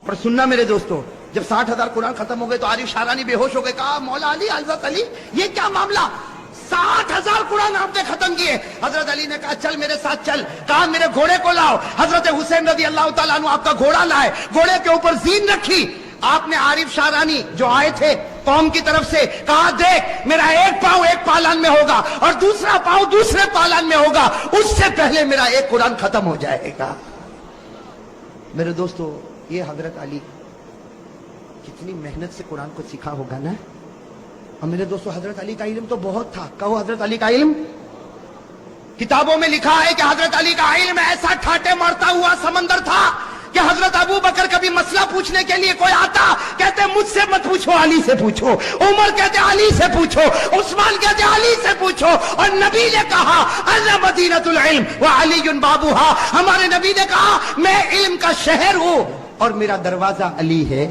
पर सुनना मेरे दोस्तों, जब 60,000 कुरान खत्म हो गए तो आरिफ शारानी बेहोश हो गए। कहा मौला अली, हजरत अली, ये क्या मामला, 60,000 कुरान आपने खत्म किए। हजरत अली ने कहा चल मेरे साथ चल। कहा मेरे घोड़े को लाओ। हजरत हुसैन रजी अल्लाह तआला अन्हु आपका घोड़ा लाए, घोड़े के ऊपर जीन रखी। आपने आरिफ शारानी जो आए थे कौम की तरफ से, कहा देख मेरा एक पांव एक पालान में होगा और दूसरा पांव दूसरे पालान में होगा, उससे पहले मेरा एक कुरान खत्म हो जाएगा। मेरे दोस्तों, ये हजरत अली कितनी मेहनत से कुरान को सीखा होगा ना। और मेरे दोस्तों, हजरत अली का इल्म तो बहुत था। कहो हजरत अली का इल्म, किताबों में लिखा है कि हजरत अली का इल्म ऐसा ठाटे मारता हुआ समंदर था कि हजरत अबू बकर कभी मसला पूछने के लिए कोई आता, कहते मुझसे मत पूछो, अली से पूछो। उमर कहते अली से पूछो, उस्मान कहते अली से पूछो। और नबी ने कहा अना मदीनतुल इल्म व अलीयुन बाबूहा, हमारे नबी ने कहा मैं इल्म का शहर हूं और मेरा दरवाजा अली है।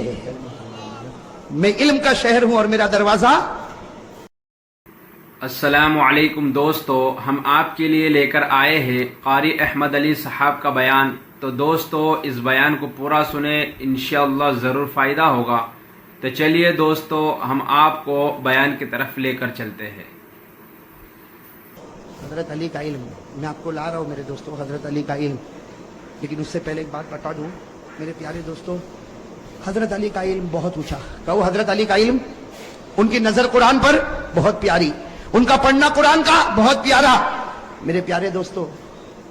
मैं इल्म का शहर हूं और मेरा दरवाजा। अस्सलामु अलैकुम दोस्तों, हम आपके लिए लेकर आए हैं कारी अहमद अली साहब का बयान। तो दोस्तों, इस बयान को पूरा सुने, इंशाअल्लाह ज़रूर फ़ायदा होगा। तो चलिए दोस्तों, हम आपको बयान की तरफ लेकर चलते हैं। हजरत अली का इल्म मैं आपको ला रहा हूं मेरे दोस्तों, हजरत अली का इल्म। लेकिन उससे पहले एक बात बता दूं मेरे प्यारे दोस्तों, हजरत अली का इल्म बहुत ऊंचा। कहो हजरत अली का इल्म, उनकी नजर कुरान पर बहुत प्यारी, उनका पढ़ना कुरान का बहुत प्यारा। मेरे प्यारे दोस्तों,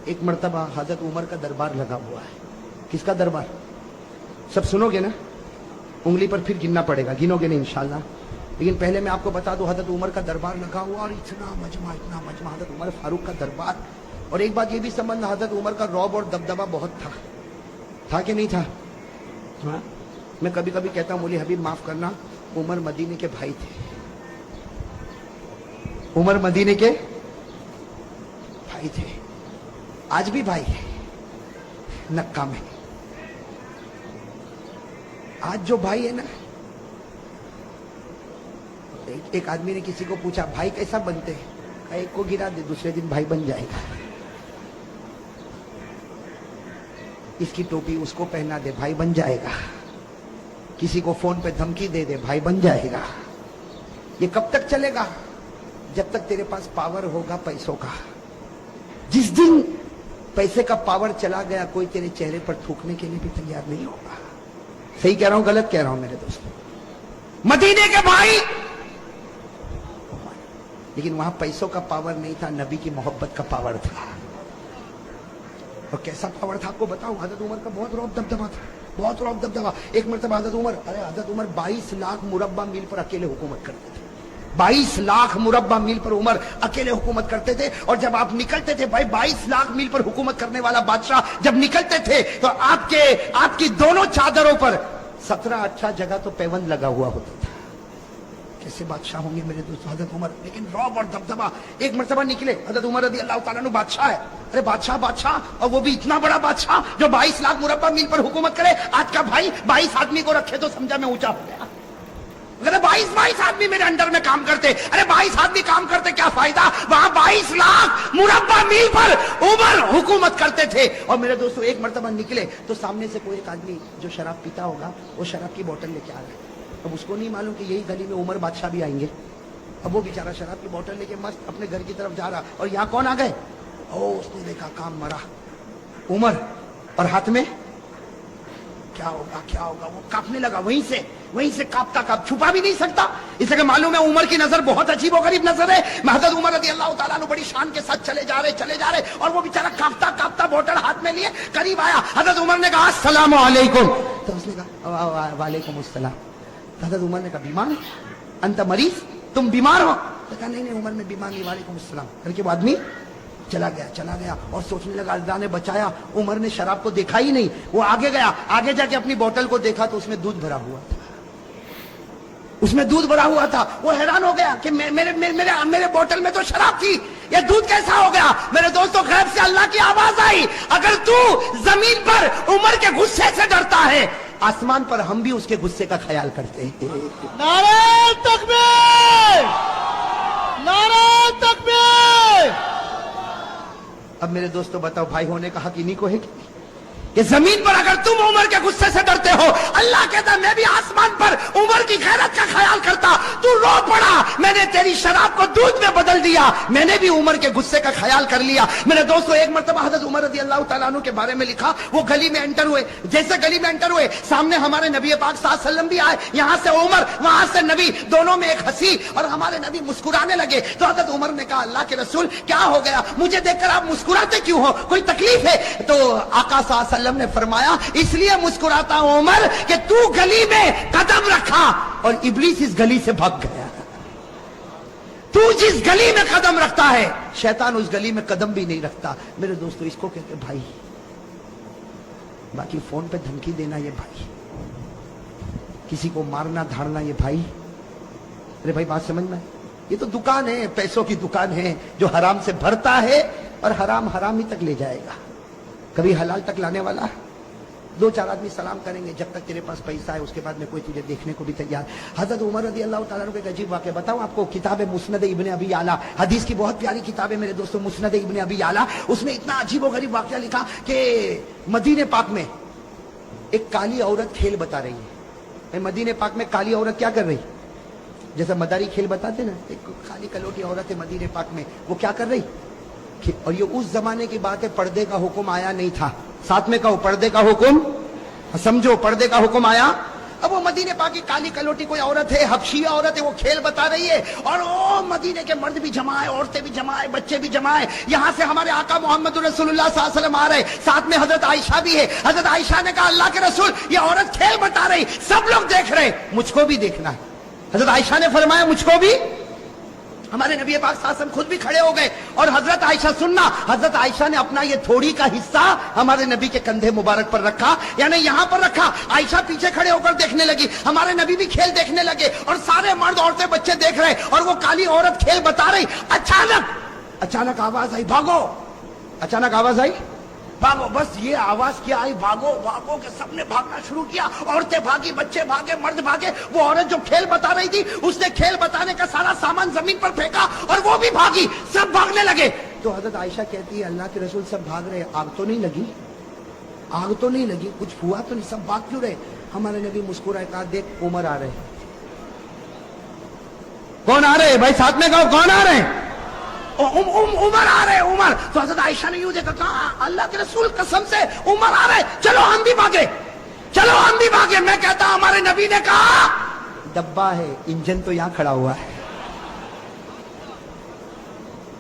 एक मर्तबा हजरत उमर का दरबार लगा हुआ है। किसका दरबार, सब सुनोगे ना, उंगली पर फिर गिनना पड़ेगा, गिनोगे नहीं इंशाल्लाह। लेकिन पहले मैं आपको बता दूं, हजरत उमर का दरबार लगा हुआ और इतना मजमा हजरत उमर फारूक का दरबार। और एक बात ये भी समझना, हजरत उमर का रौब और दबदबा बहुत था कि नहीं था? हाँ? मैं कभी कभी कहता हूं मौली हबीब माफ करना, उमर मदीने के भाई थे, उमर मदीने के भाई थे, आज भी भाई है, नक्का में। आज जो भाई है ना, एक आदमी ने किसी को पूछा भाई कैसा बनते हैं, एक को गिरा दे दूसरे दिन भाई बन जाएगा, इसकी टोपी उसको पहना दे भाई बन जाएगा, किसी को फोन पे धमकी दे दे भाई बन जाएगा। ये कब तक चलेगा? जब तक तेरे पास पावर होगा पैसों का। जिस दिन पैसे का पावर चला गया, कोई तेरे चेहरे पर थूकने के लिए भी तैयार नहीं होगा। सही कह रहा हूं गलत कह रहा हूं मेरे दोस्तों? मदीने के भाई, लेकिन वहां पैसों का पावर नहीं था, नबी की मोहब्बत का पावर था। और कैसा पावर था आपको बताऊं, हजरत उमर का बहुत रौब दबदबा था, बहुत रौब दबदबा। एक मरतबा हजरत उमर 22 लाख मुरब्बा मील पर अकेले हुकूमत करते थे। 22 लाख मुरब्बा मील पर उमर अकेले हुकूमत करते थे। और जब आप निकलते थे भाई, 22 लाख मील पर हुकूमत करने वाला बादशाह जब निकलते थे तो आपकी दोनों चादरों पर 17-18 जगह तो पैबंद लगा हुआ होता था। कैसे बादशाह होंगे मेरे दोस्तों हजरत उमर, लेकिन रौब और दबदबा। एक मरतबा निकले, हजरत उमर रज़ी अल्लाह ताला अन्हु बादशाह है, अरे बादशाह, और वो भी इतना बड़ा बादशाह जो 22 लाख मुरब्बा मील पर हुकूमत करे। आज का भाई 22 आदमी को रखे तो समझा मैं ऊंचा हो गया। अगर 22 आदमी मेरे अंडर में काम करते, अरे 22 आदमी काम करते क्या फायदा, वहां 22 लाख मुरब्बा मील पर उमर हुकूमत करते थे। और मेरे दोस्तों, एक मरतबा निकले तो सामने से कोई एक आदमी जो शराब पीता होगा, वो शराब की बोतल लेके आ रहा है। अब उसको नहीं मालूम कि यही गली में उमर बादशाह भी आएंगे। अब वो बेचारा शराब की बोतल लेके मस्त अपने घर की तरफ जा रहा, और यहाँ कौन आ गए? ओ, उसने देखा काम मरा उमर, और हाथ में क्या होगा, वो कांपने लगा। वहीं से कांपता छुपा भी नहीं सकता, इसलिए मालूम है उमर की नजर बहुत अजीब और गरीब नजर है। हजरत उमर रज़ी अल्लाह ताला अन्हु बड़ी शान के साथ चले जा रहे, और वो बेचारा कांपता बोतल हाथ में लिए करीब आया। हजरत उमर ने कहा अस्सलामु अलैकुम, तो उसने कहा वालेकुम अस्सलाम। हजरत उमर ने कहा बीमार अंत मरीज, तुम बीमार हो? तो कहा नहीं उमर में बीमार नहीं, वालेकुम अस्सलाम करके वो आदमी चला गया और सोचने लगा अल्लाह ने बचाया। उमर ने शराब को देखा ही नहीं, वो आगे गया, आगे जाके अपनी बोतल को देखा तो उसमें दूध भरा हुआ था। वो हैरान हो गया कि मेरे बोतल में तो शराब थी, ये दूध कैसा हो गया? मेरे दोस्तों, गैब से अल्लाह की आवाज आई, अगर तू जमीन पर उमर के गुस्से से डरता है, आसमान पर हम भी उसके गुस्से का ख्याल करते हैं। नारे तकबीर, नारे तकबीर। अब मेरे दोस्तों बताओ, भाई होने का हक इन्हीं को है कि کہ زمین پر اگر تم عمر کے غصے سے ڈرتے ہو، اللہ کہتا میں بھی آسمان پر عمر کی غیرت کا خیال کرتا، تو رو پڑا، میں نے تیری شراب کو دودھ میں بدل دیا، میں نے بھی عمر کے غصے کا خیال کر لیا۔ میرے دوستو، ایک مرتبہ حضرت عمر رضی اللہ تعالیٰ عنہ کے بارے میں لکھا، وہ گلی میں انٹر ہوئے، جیسے گلی میں انٹر ہوئے سامنے ہمارے نبی پاک صلی اللہ علیہ وسلم بھی آئے، یہاں سے عمر وہاں سے نبی، دونوں میں ایک ہنسی، اور ہمارے نبی مسکرانے لگے۔ تو حضرت عمر نے کہا اللہ کے رسول کیا ہو گیا، مجھے دیکھ کر آپ مسکراتے کیوں ہو، کوئی تکلیف ہے؟ تو آقا صلی اللہ علیہ وسلم نے فرمایا اس لیے مسکراتا ہوں عمر کہ تو گلی میں قدم رکھا اور ابلیس اس گلی سے بھاگ گیا۔ تو جس گلی میں قدم رکھتا ہے شیطان اس گلی میں قدم بھی نہیں رکھتا۔ میرے دوستو، اس کو کہتے بھائی، باقی فون پہ دھمکی دینا یہ بھائی، کسی کو مارنا دھاڑنا یہ بھائی۔ ارے بھائی بات سمجھ میں، یہ تو دکان ہے، پیسوں کی دکان ہے، جو حرام سے بھرتا ہے اور حرام حرام ہی تک لے جائے گا، کبھی حلال تک لانے والا۔ دو چار آدمی سلام کریں گے جب تک تیرے پاس پیسہ ہے، اس کے بعد میں کوئی تجھے دیکھنے کو بھی تیار۔ حضرت عمر رضی اللہ تعالیٰ عنہ کا ایک عجیب واقعہ بتاؤں آپ کو، کتاب مسند ابن ابی اعلیٰ، حدیث کی بہت پیاری کتاب ہے میرے دوستوں، مسند ابن ابی اعلیٰ، اس میں اتنا عجیب و غریب واقعہ لکھا کہ مدینہ پاک میں ایک کالی عورت کھیل بتا رہی ہے۔ مدینہ پاک میں کالی عورت کیا کر رہی؟ جیسا مداری کھیل بتاتے نا، ایک کالی کلوٹی عورت ہے مدینہ پاک میں، وہ کیا کر رہی؟ اور یہ اس زمانے کی بات ہے، پردے کا حکم آیا نہیں تھا، ساتھ میں کہو پردے کا حکم، سمجھو پردے کا حکم آیا۔ اب وہ مدینہ پاک کی کالی کلوٹی کوئی عورت ہے، حبشیہ عورت ہے، وہ کھیل بتا رہی ہے، اور وہ مدینے کے مرد بھی جمع ہے، عورتیں بھی جمع ہے، بچے بھی جمع ہے۔ یہاں سے ہمارے آقا محمد رسول اللہ صلی اللہ علیہ وسلم آ رہے، ساتھ میں حضرت عائشہ بھی ہے۔ حضرت عائشہ نے کہا اللہ کے رسول یہ عورت کھیل بتا رہی، سب لوگ دیکھ رہے، مجھ کو بھی دیکھنا ہے۔ حضرت عائشہ نے فرمایا مجھ کو بھی۔ ہمارے نبی پاک صلی اللہ علیہ وسلم خود بھی کھڑے ہو گئے، اور حضرت عائشہ سننا، حضرت عائشہ نے اپنا یہ تھوڑی کا حصہ ہمارے نبی کے کندھے مبارک پر رکھا، یعنی یہاں پر رکھا۔ عائشہ پیچھے کھڑے ہو کر دیکھنے لگی، ہمارے نبی بھی کھیل دیکھنے لگے، اور سارے مرد عورتیں بچے دیکھ رہے، اور وہ کالی عورت کھیل بتا رہی۔ اچانک آواز آئی بھاگو، اچانک آواز آئی بھاگو، بس یہ آواز کیا آئی بھاگو بھاگو کہ سب نے بھاگنا شروع کیا، عورتیں بھاگی، بچے بھاگے، مرد بھاگے۔ وہ عورت جو کھیل بتا رہی تھی اس نے کھیل بتانے کا سارا سامان زمین پر پھینکا اور وہ بھی بھاگی، سب بھاگنے لگے۔ تو حضرت عائشہ کہتی ہے اللہ کے رسول سب بھاگ رہے، آگ تو نہیں لگی؟ آگ تو نہیں لگی، کچھ ہوا تو نہیں، سب بھاگ کیوں رہے؟ ہمارے نبی مسکرائے، کہا دیکھ عمر آ رہے۔ کون آ رہے بھائی؟ ساتھ میں کہو کون آ رہے؟ عمر آ رہے، عمر۔ تو حضرت عائشہ نے یوں دیکھا، کہا اللہ کے رسول قسم سے عمر آ رہے، چلو ہم بھی بھاگے، چلو ہم بھی بھاگے۔ میں کہتا ہمارے نبی نے کہا ڈبہ ہے، انجن تو یہاں کھڑا ہوا ہے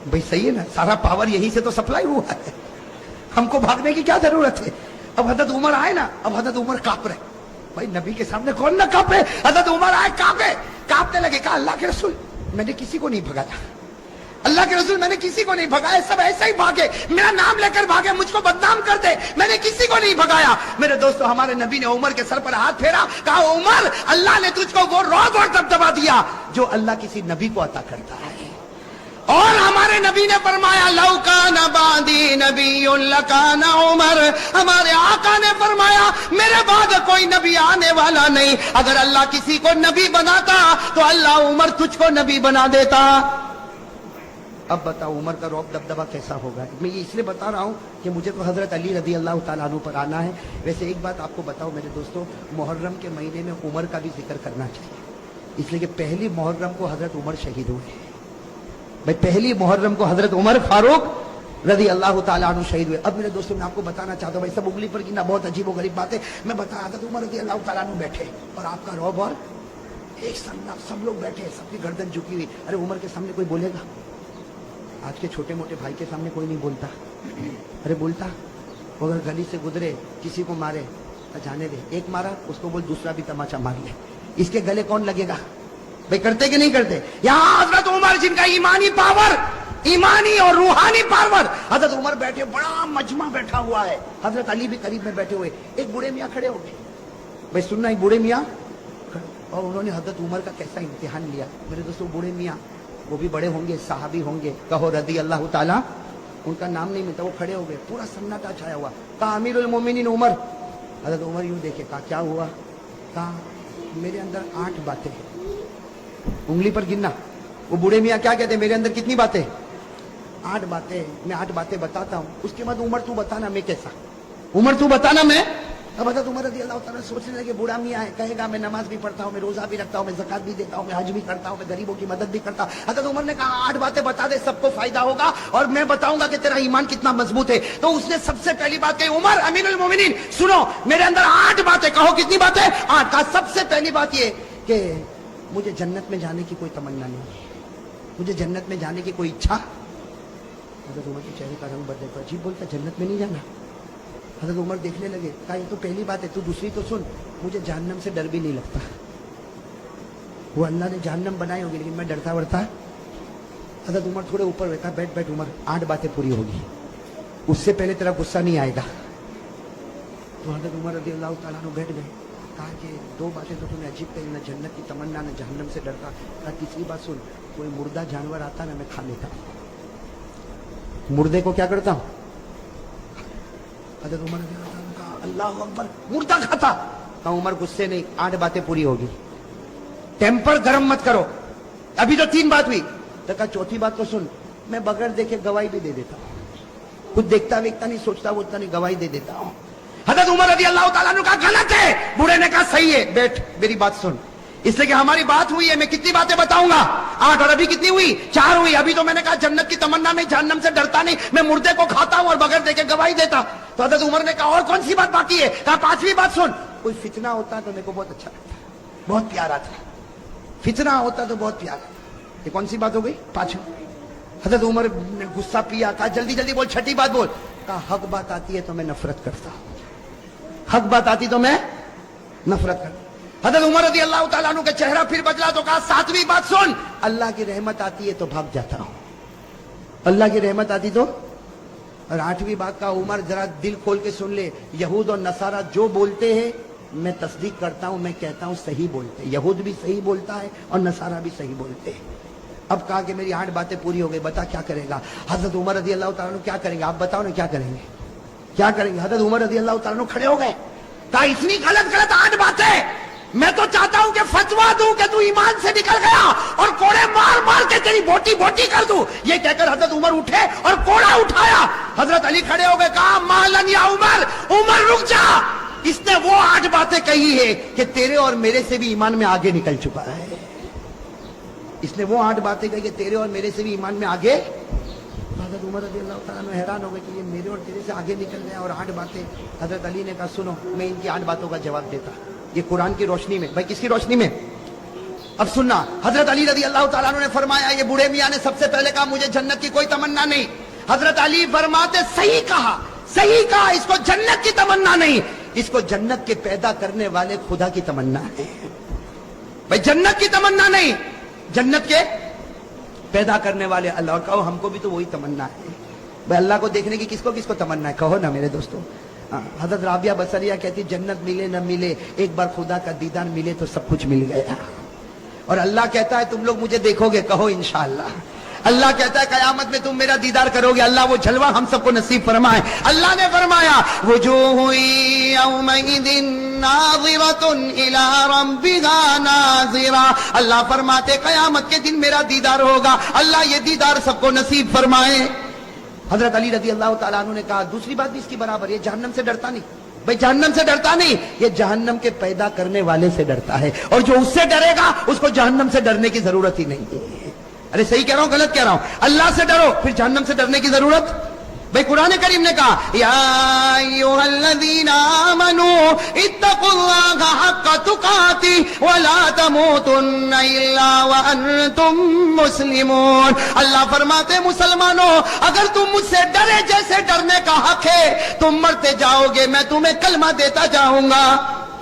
بھائی، صحیح ہے نا، سارا پاور یہی سے تو سپلائی ہوا ہے، ہم کو بھاگنے کی کیا ضرورت ہے؟ اب حضرت عمر آئے نا، اب حضرت عمر کانپ رہے، بھائی نبی کے سامنے کون نہ کانپے؟ حضرت عمر آئے، کانپنے لگے، کہا اللہ کے رسول میں نے کسی کو نہیں بھگایا، اللہ کے رسول میں نے کسی کو نہیں بھگایا، سب ایسے ہی بھاگے، میرا نام لے کر بھاگے، مجھ کو بدنام کر دے، میں نے کسی کو نہیں بھگایا۔ میرے دوستو، ہمارے نبی نے عمر کے سر پر ہاتھ پھیرا، کہا عمر اللہ نے تجھ کو وہ رعب اور دبدبا دیا جو اللہ کسی نبی کو عطا کرتا ہے۔ اور ہمارے نبی نے فرمایا لو کان بعدی نبی لکان عمر، ہمارے آقا نے فرمایا میرے بعد کوئی نبی آنے والا نہیں، اگر اللہ کسی کو نبی بناتا تو اللہ عمر تجھ کو نبی بنا دیتا۔ اب بتاؤ عمر کا رعب دبدبا کیسا ہوگا؟ میں یہ اس لیے بتا رہا ہوں کہ مجھے تو حضرت علی رضی اللہ تعالیٰ عنہ پر آنا ہے۔ ویسے ایک بات آپ کو بتاؤ میرے دوستو، محرم کے مہینے میں عمر کا بھی ذکر کرنا چاہیے، اس لیے کہ پہلی محرم کو حضرت عمر شہید ہوئے، بھائی پہلی محرم کو حضرت عمر فاروق رضی اللہ تعالیٰ عنہ شہید ہوئے۔ اب میرے دوستوں میں آپ کو بتانا چاہتا ہوں، بھائی سب انگلی پر گننا بہت عجیب و غریب بات ہے، میں بتا رہا حضرت عمر رضی اللہ تعالیٰ عنہ بیٹھے اور آپ کا رعب، اور ایک سب لوگ بیٹھے، سب کی گردن جھکی ہوئی۔ ارے عمر کے سامنے کوئی بولے گا؟ آج کے چھوٹے موٹے بھائی کے سامنے کوئی نہیں بولتا، ارے بولتا، وہ اگر گلی سے گزرے کسی کو مارے جانے دے، ایک مارا اس کو بول دوسرا بھی تماچا مار لے، اس کے گلے کون لگے گا؟ بھائی کرتے کہ نہیں کرتے؟ یہاں حضرت عمر جن کا ایمانی پاور، ایمانی اور روحانی پاور، حضرت عمر بیٹھے، بڑا مجمع بیٹھا ہوا ہے، حضرت علی بھی قریب میں بیٹھے ہوئے، ایک بوڑھے میاں کھڑے ہو گئے، بھائی سننا، ایک بوڑھے میاں، اور انہوں نے حضرت عمر کا کیسا امتحان لیا۔ میرے دوستوں بوڑھے میاں وہ بھی بڑے ہوں گے، صحابی ہوں گے، کہو رضی اللہ تعالیٰ، ان کا نام نہیں ملتا، وہ کھڑے ہو گئے، پورا سناٹا چھایا ہوا، کہا امیر المومنین عمر۔ حضرت عمر یوں دیکھے، کہا کیا ہوا؟ کہا میرے اندر 8 باتیں ہیں، انگلی پر گننا۔ وہ بوڑھے میاں کیا کہتے ہیں؟ میرے اندر کتنی باتیں؟ 8 باتیں، میں 8 باتیں بتاتا ہوں، اس کے بعد عمر تو بتانا میں کیسا۔ उमर तू बताना मैं। अब हज़रत उमर रज़ी अल्लाह ताला सोचने लगे बूढ़ा मियाँ है, कहेगा मैं नमाज भी पढ़ता हूँ, मैं रोजा भी रखता हूँ, मैं ज़कात भी देता हूँ, मैं हज भी करता हूँ, मैं गरीबों की मदद भी करता हूँ। हज़रत उमर ने कहा 8 बातें बता दे, सबको फायदा होगा और मैं बताऊंगा कि तेरा ईमान कितना मजबूत है। तो उसने सबसे पहली बात कही, उमर अमीरुल मोमिनीन सुनो, मेरे अंदर 8 बातें। कहो कितनी बातें? 8। कहा सबसे पहली बात ये कि मुझे जन्नत में जाने की कोई तमन्ना नहीं है, मुझे जन्नत में जाने की कोई इच्छा। हज़रत उमर के चेहरे का रंग बदले, तो अजीब बोलता जन्नत में नहीं जाना। हज़रत उमर देखने लगे, कहा ये तो पहली बात है, तू दूसरी तो सुन, मुझे जहन्नम से डर भी नहीं लगता। वो अल्लाह ने जहन्नम बनाई होगी लेकिन मैं डरता वरता। हज़रत उमर थोड़े ऊपर बैठा, बैठ बैठ उमर, 8 बातें पूरी होगी, उससे पहले तेरा गुस्सा नहीं आएगा। तो हज़रत उमर रज़ी अल्लाह ताला अन्हु बैठ गए। कहा कि 2 बातें तो तूने अजीब कही, न जन्नत की तमन्ना न जहन्नम से डरता। कहा तीसरी बात सुन, कोई मुर्दा जानवर आता ना मैं खा लेता हूं। मुर्दे को क्या करता हूं? हज़रत उमर रज़ी अल्लाह ताला ने कहा अल्लाहु अकबर, मुर्दा खाता। कहा उमर गुस्से नहीं, 8 बातें पूरी होगी, टेम्पर गरम मत करो। अभी तो 3 बात हुई। तो कहा चौथी बात तो सुन, मैं बगैर देखे गवाही भी दे देता हूं, कुछ देखता वेखता नहीं, सोचता वोचता नहीं, गवाही दे देता हूं। हज़रत उमर रज़ी अल्लाह ताला अन्हु का गलत है। बूढ़े ने कहा सही है, बैठ मेरी बात सुन, इसलिए कि हमारी बात हुई है, मैं कितनी बातें बताऊंगा? 8 और अभी कितनी हुई? 4 हुई। अभी तो मैंने कहा जन्नत की तमन्ना नहीं, जहन्नम से डरता नहीं, मैं मुर्दे को खाता हूं और बगैर देखे गवाही देता। तो हज़रत उमर ने कहा और कौन सी बात बाकी है? कहा 5वीं बात सुन, कोई फितना होता तो मेरे को बहुत अच्छा लगता, बहुत प्यारा था, फितना होता तो बहुत प्यारा। ये कौन सी बात हो गई? 5। हज़रत उमर ने गुस्सा पिया, कहा जल्दी जल्दी बोल, छठी बात बोल। कहा हक बात आती है तो मैं नफरत करता हूं, हक बात आती तो मैं नफरत करता। हज़रत उमर रज़ी अल्लाह ताला अन्हु का चेहरा फिर बदला तो कहा 7वीं बात सुन, अल्लाह की रहमत आती है तो भाग जाता हूं, अल्लाह की रहमत आती तो। और 8वीं बात का उमर जरा दिल खोल के सुन ले, यहूद और नसारा जो बोलते हैं मैं तस्दीक करता हूं, मैं कहता हूं सही बोलते हैं, यहूद भी सही बोलता है और नसारा भी सही बोलते हैं। अब कहा कि मेरी 8 बातें पूरी हो गई, बता क्या करेगा? हज़रत उमर रज़ी अल्लाह ताला अन्हु क्या करेंगे आप बताओ ना, क्या करेंगे, क्या करेंगे? हज़रत उमर रज़ी अल्लाह ताला अन्हु खड़े हो गए। कहा इतनी गलत गलत 8 बातें, मैं तो चाहता हूं कि फतवा दूं कि तू ईमान से निकल गया और कोड़े मार मार के तेरी बोटी बोटी कर दूं। ये कहकर हज़रत उमर उठे और कोड़ा उठाया। हज़रत अली खड़े हो गए, कहा मालन या उमर, उमर रुक जा, इसने वो 8 बातें कही है कि तेरे और मेरे से भी ईमान में आगे निकल चुका है। इसने वो 8 बातें कही कि तेरे और मेरे से भी ईमान में आगे। हज़रत उमर रज़ी अल्लाह ताला अन्हु हैरान हो गए कि ये मेरे और तेरे से आगे निकल गया और 8 बातें। हज़रत अली ने कहा सुनो, मैं इनकी 8 बातों का जवाब देता, ये कुरान की रोशनी में। भाई किसकी रोशनी में? अब सुनना, हज़रत अली रज़ी अल्लाह ताला अन्हु ने फरमाया, ये बूढ़े मियाँ ने सबसे पहले कहा मुझे जन्नत की कोई तमन्ना नहीं। हज़रत अली फरमाते सही कहा, सही कहा, इसको जन्नत की तमन्ना नहीं, इसको जन्नत के पैदा करने वाले खुदा की तमन्ना है। भाई जन्नत की तमन्ना नहीं, जन्नत के पैदा करने वाले अल्लाह। कहो हमको भी तो वही तमन्ना है भाई, अल्लाह को देखने की किसको किसको तमन्ना है? कहो ना मेरे दोस्तों। हज़रत राबिया बसरिया कहती जन्नत मिले न मिले, एक बार खुदा का दीदार मिले तो सब कुछ मिल गया। और अल्लाह कहता है तुम लोग मुझे देखोगे, कहो इंशाअल्लाह। अल्लाह कहता है कयामत में तुम मेरा दीदार करोगे। अल्लाह वो जलवा हम सबको नसीब फरमाए। अल्लाह ने फरमाया वुजूहु यौमइदिन नाज़िरतुन इला रब्बिहा नाज़िरा। अल्लाह फरमाते कयामत के दिन मेरा दीदार होगा। अल्लाह ये दीदार सबको नसीब फरमाए। हज़रत अली रज़ी अल्लाह ताला अन्हु ने कहा दूसरी बात भी इसकी बराबर, ये जहन्नम से डरता नहीं। भाई जहन्नम से डरता नहीं, ये जहन्नम के पैदा करने वाले से डरता है, और जो उससे डरेगा उसको जहन्नम से डरने की जरूरत ही नहीं है। अरे सही कह रहा हूं गलत कह रहा हूं? अल्लाह से डरो, फिर जहन्नम से डरने की जरूरत। भाई कुरान करीम ने कहा या अय्युहल्लज़ीना आमनू इत्तक़ुल्लाहा हक़्क़ तुक़ाती व ला तमूतुन्ना इल्ला व अंतुम मुस्लिमून। अल्लाह फरमाते मुसलमानों, अगर तुम मुझसे डरे जैसे डरने का हक है, तुम मरते जाओगे, मैं तुम्हें कलमा देता जाऊंगा।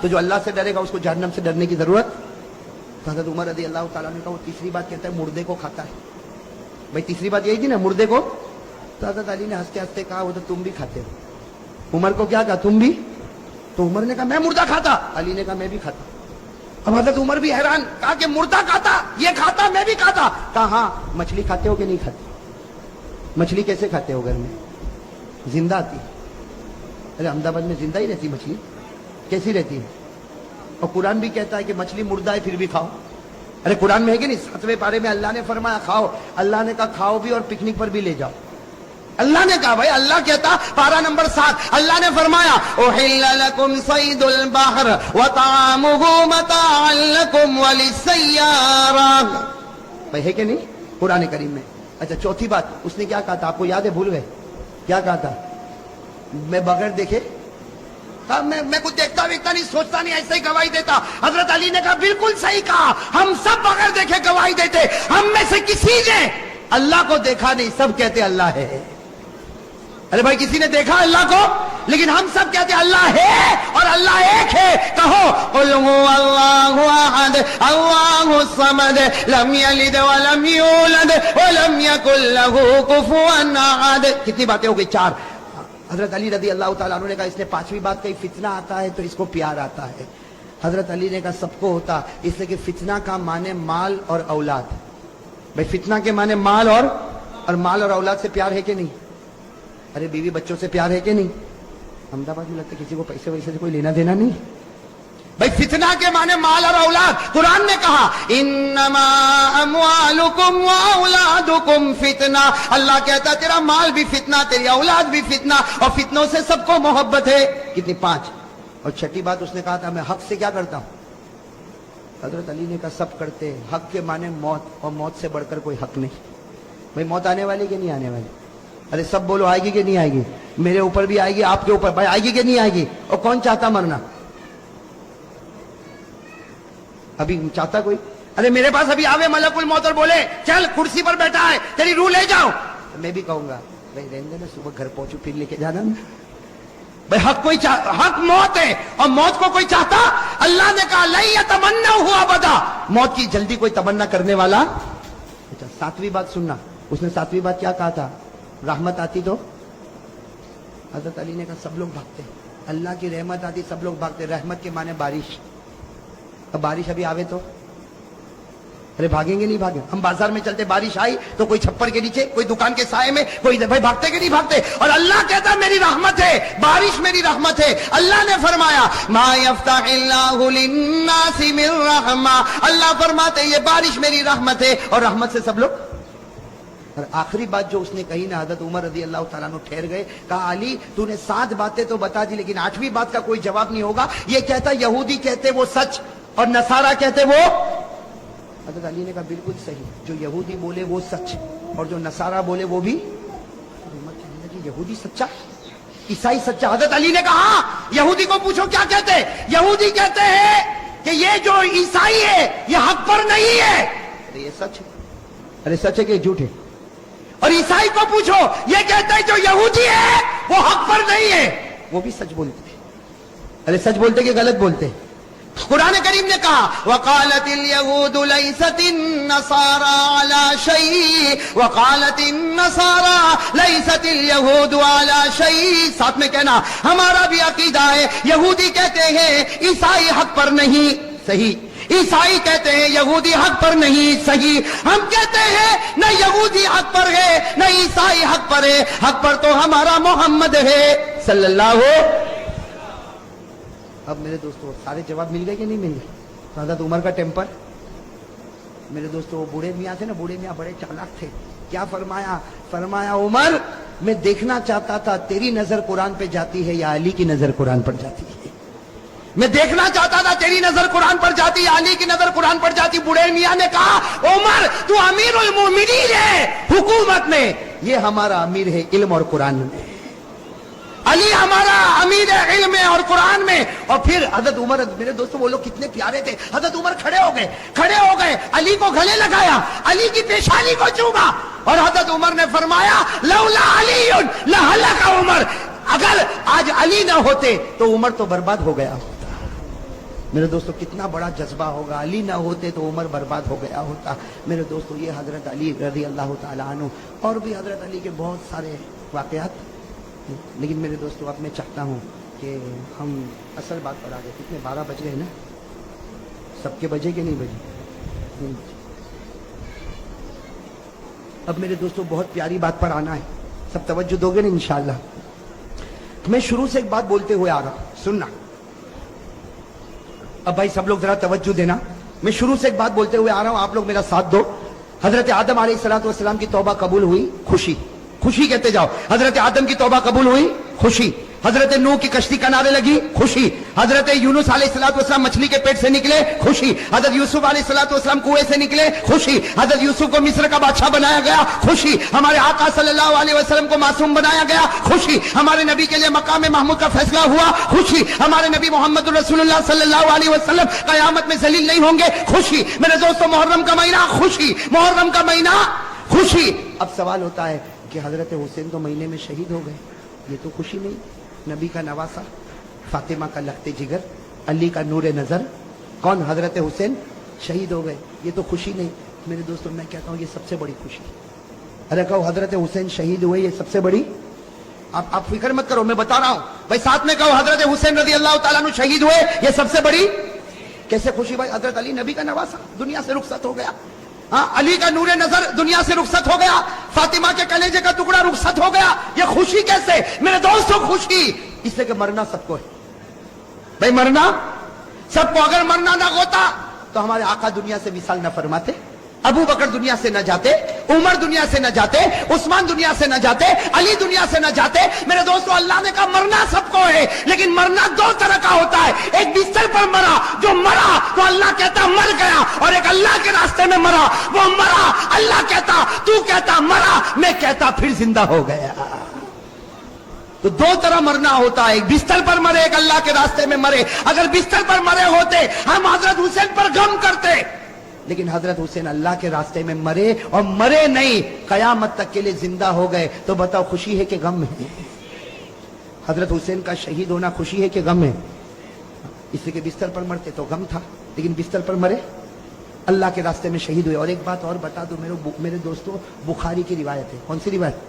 तो जो अल्लाह से डरेगा उसको जहन्नम से डरने की जरूरत। हज़रत उमर रज़ी अल्लाह ताला ने कहा वो तीसरी बात कहता है मुर्दे को खाता है। भाई तीसरी बात यही थी ना, मुर्दे को। तो हज़रत अली ने हंसते हंसते कहा वो तो तुम भी खाते हो। उमर को क्या कहा, तुम भी? तो उमर ने कहा मैं मुर्दा खाता। अली ने कहा मैं भी खाता। अब हज़रत उमर भी हैरान, कहा कि मुर्दा खाता, ये खाता, मैं भी खाता। कहा हाँ, मछली खाते हो कि नहीं खाते? मछली कैसे खाते हो? घर में जिंदा आती है। अरे अहमदाबाद में जिंदा ही रहती मछली, कैसी रहती है? और कुरान भी कहता है कि मछली मुर्दा है फिर भी खाओ। अरे कुरान में है कि नहीं? 7वें पारे में अल्लाह ने फरमाया खाओ। अल्लाह ने कहा खाओ भी और पिकनिक पर भी ले जाओ। اللہ نے کہا بھائی, اللہ کہتا پارہ نمبر 7, اللہ نے فرمایا احل لکم صید البحر وطعامہ متاعا لکم وللسیارہ. بھائی ہے کہ نہیں قرآن کریم میں؟ اچھا چوتھی بات اس نے کیا کہا تھا, آپ کو یاد ہے, بھول گئے کیا کہا تھا؟ میں بغیر دیکھے, میں کچھ دیکھتا ویکھتا نہیں, سوچتا نہیں, ایسے ہی گواہی دیتا. حضرت علی نے کہا بالکل صحیح کہا, ہم سب بغیر دیکھے گواہی دیتے. ہم میں سے کسی نے اللہ کو دیکھا نہیں, سب کہتے اللہ ہے. ارے بھائی کسی نے دیکھا اللہ کو, لیکن ہم سب کہتے اللہ ہے اور اللہ ایک ہے. کہو قل هو اللہ احد اللہ الصمد لم یلد ولم یولد ولم یکن له کفوا احد. کتنی باتیں ہو گئی؟ 4. حضرت علی رضی اللہ تعالیٰ عنہ نے کہا اس نے 5ویں بات کہی, فتنہ آتا ہے تو اس کو پیار آتا ہے. حضرت علی نے کہا سب کو ہوتا, اس لیے کہ فتنہ کا معنی مال اور اولاد. بھائی فتنہ کے معنی مال اور اولاد سے پیار ہے کہ نہیں؟ ارے بیوی بچوں سے پیار ہے کہ نہیں؟ احمد آباد میں لگتا ہے کسی کو پیسے ویسے سے کوئی لینا دینا نہیں. بھائی فتنہ کے معنی مال اور اولاد. قرآن نے کہا انما اموالکم واولادکم فتنہ. اللہ کہتا تیرا مال بھی فتنہ, تیری اولاد بھی فتنہ, اور فتنوں سے سب کو محبت ہے. کتنی؟ 5. اور چھٹی بات اس نے کہا تھا میں حق سے کیا کرتا ہوں. حضرت علی نے کہا سب کرتے ہیں. حق کے معنی موت, اور موت سے بڑھ کر کوئی حق نہیں. بھائی موت آنے والی کہ نہیں آنے والی؟ ارے سب بولو آئے گی کہ نہیں آئے گی؟ میرے اوپر بھی آئے گی, آپ کے اوپر بھائی آئے گی کہ نہیں آئے گی؟ اور کون چاہتا مرنا؟ ابھی چاہتا کوئی؟ ارے میرے پاس ابھی آوے ملک الموت اور بولے چل کرسی پر بیٹھا ہے تیری روح لے جاؤ, میں بھی کہوں گا بھائی رہنے دے نا, صبح گھر پہنچو پھر لے کے جانا. بھائی حق کوئی حق موت ہے, اور موت کو کوئی چاہتا؟ اللہ نے کہا لن یتمنوا ابدا, موت کی جلدی کوئی تمنا کرنے والا. اچھا 7ویں بات سننا, اس نے 7ویں بات کیا کہا تھا؟ رحمت آتی تو حضرت علی نے کہا سب لوگ بھاگتے, اللہ کی رحمت آتی سب لوگ بھاگتے. رحمت کے معنی بارش. اب بارش ابھی آوے تو ارے بھاگیں گے نہیں بھاگیں؟ ہم بازار میں چلتے, بارش آئی تو کوئی چھپر کے نیچے, کوئی دکان کے سائے میں, کوئی بھائی بھاگتے کہ نہیں بھاگتے؟ اور اللہ کہتا میری رحمت ہے, بارش میری رحمت ہے. اللہ نے فرمایا ما یفتح اللہ للناس من رحمہ, اللہ فرماتے یہ بارش میری رحمت ہے, اور رحمت سے سب لوگ. اور آخری بات جو اس نے کہی نا, حضرت عمر رضی اللہ تعالیٰ عنہ ٹھہر گئے, کہا علی تو نے 7 باتیں تو بتا دی, لیکن 8ویں بات کا کوئی جواب نہیں ہوگا. یہ کہتا یہودی کہتے وہ سچ اور نصارہ کہتے وہ. حضرت علی نے کہا بالکل صحیح, جو یہودی بولے وہ سچ اور جو نصارہ بولے وہ بھی. یہودی سچا, عیسائی سچا. حضرت علی نے کہا یہودی کو پوچھو کیا کہتے ہیں. یہودی کہتے ہیں کہ یہ جو عیسائی ہے یہ حق پر نہیں ہے. ارے یہ سچ ہے, ارے سچ ہے کہ جھوٹ ہے؟ اور عیسائی کو پوچھو, یہ کہتے ہیں جو یہودی ہے وہ حق پر نہیں ہے, وہ بھی سچ بولتے ہیں. ارے سچ بولتے کہ غلط بولتے؟ قرآن کریم نے کہا وقالت اليهود ليست النصارى على شيء وقالت النصارى ليست اليهود على شيء. ساتھ میں کہنا ہمارا بھی عقیدہ ہے, یہودی کہتے ہیں عیسائی حق پر نہیں, صحیح. عیسائی کہتے ہیں یہودی حق پر نہیں, صحیح. ہم کہتے ہیں نہ یہودی حق پر ہے نہ عیسائی حق پر ہے, حق پر تو ہمارا محمد ہے صلی اللہ. اب میرے دوستو سارے جواب مل گئے کہ نہیں مل گئے؟ حضرت عمر کا ٹیمپر. میرے دوستو وہ بوڑھے میاں تھے نا, بوڑھے میاں بڑے چالاک تھے. کیا فرمایا؟ فرمایا عمر میں دیکھنا چاہتا تھا تیری نظر قرآن پہ جاتی ہے یا علی کی نظر قرآن پر جاتی ہے. میں دیکھنا چاہتا تھا تیری نظر قرآن پر جاتی یا علی کی نظر قرآن پر جاتی. بوڑھے میاں نے کہا عمر تو امیر المومنین ہے حکومت میں, یہ ہمارا امیر ہے علم اور قرآن میں, علی ہمارا امیر ہے علم اور قرآن میں. اور پھر حضرت عمر, میرے دوستوں وہ لوگ کتنے پیارے تھے. حضرت عمر کھڑے ہو گئے, علی کو گلے لگایا, علی کی پیشانی کو چوما, اور حضرت عمر نے فرمایا لولا علی لہلک عمر, اگر آج علی نہ ہوتے تو عمر تو برباد ہو گیا ہوتا. میرے دوستو کتنا بڑا جذبہ ہوگا, علی نہ ہوتے تو عمر برباد ہو گیا ہوتا. میرے دوستو یہ حضرت علی رضی اللہ تعالیٰ عنہ, اور بھی حضرت علی کے بہت سارے واقعات. لیکن میرے دوستو اب میں چاہتا ہوں کہ ہم اصل بات پر آ گئے. کتنے 12 بج گئے نا, سب کے بجے کہ نہیں بجے؟ اب میرے دوستو بہت پیاری بات پر آنا ہے, سب توجہ دو گے نا انشاءاللہ. میں شروع سے ایک بات بولتے ہوئے آ رہا ہوں, سننا. اب بھائی سب لوگ ذرا توجہ دینا, میں شروع سے ایک بات بولتے ہوئے آ رہا ہوں, آپ لوگ میرا ساتھ دو. حضرت آدم علیہ السلام کی توبہ قبول ہوئی, خوشی. खुशी कहते जाओ। हजरत आदम की तौबा कबूल हुई, खुशी। हजरत नूह की कश्ती किनारे लगी, खुशी। हजरत यूनुस अलैहिस्सलाम मछली के पेट से निकले, खुशी। हजरत यूसुफ अलैहिस्सलाम कुएं से निकले, खुशी। हजरत यूसुफ को मिस्र का बादशाह बनाया गया, खुशी। हमारे आका सल्लल्लाहु अलैहि वसल्लम को मासूम बनाया गया, खुशी। हमारे नबी के लिए मकाम महमूद का फैसला हुआ, खुशी। हमारे नबी मोहम्मद रसूलुल्लाह सल्लल्लाहु अलैहि वसल्लम कयामत में जलील नहीं होंगे, खुशी। मेरे दोस्तों, मुहर्रम का महीना खुशी, मुहर्रम का महीना खुशी। अब सवाल होता है कि हजरत हुसैन तो महीने में शहीद हो गए, ये तो खुशी नहीं। नबी का नवासा, फातिमा का लखते जिगर, अली का नूरे नजर, कौन? हजरत हुसैन शहीद हो गए, ये तो खुशी नहीं। मेरे दोस्तों, मैं कहता हूं ये सबसे बड़ी खुशी। अरे कहो हजरत हुसैन शहीद हुए, ये सबसे बड़ी। आप फिक्र मत करो, मैं बता रहा हूं भाई, साथ में कहो हजरत हुसैन रजी अल्लाह तआला अन्हु शहीद हुए, ये सबसे बड़ी कैसे खुशी भाई? हजरत अली नबी का नवासा दुनिया से रुखसत हो गया, हाँ, अली का नूरे नजर दुनिया से रुखसत हो गया, फातिमा के कलेजे का टुकड़ा रुखसत हो गया, ये खुशी कैसे? मेरे दोस्तों, खुशी इसलिए कि मरना सबको है भाई, मरना सबको। अगर मरना ना होता तो हमारे आका दुनिया से विशाल न फरमाते, अबू बकर दुनिया से न जाते, उमर दुनिया से न जाते, उस्मान दुनिया से न जाते, अली दुनिया से न जाते। मेरे दोस्तों, अल्लाह ने कहा मरना सबको है, लेकिन मरना दो तरह का होता है। एक बिस्तर पर मरा, जो मरा तो अल्लाह कहता मर गया, और एक अल्लाह के रास्ते में मरा, वो मरा, अल्लाह कहता, तू कहता मरा, मैं कहता फिर जिंदा हो गया। तो दो तरह मरना होता है, एक बिस्तर पर मरे, एक अल्लाह के रास्ते में मरे। अगर बिस्तर पर मरे होते हम हजरत हुसैन पर गम करते, लेकिन हजरत हुसैन अल्लाह के रास्ते में मरे, और मरे नहीं, कयामत तक के लिए जिंदा हो गए। तो बताओ खुशी है कि गम है? हजरत हुसैन का शहीद होना खुशी है कि गम है? इसलिए कि बिस्तर पर मरते तो गम था, लेकिन बिस्तर पर मरे, अल्लाह के रास्ते में शहीद हुए। और एक बात और बता दो मेरे दोस्तों, बुखारी की रिवायत है। कौन सी रिवायत?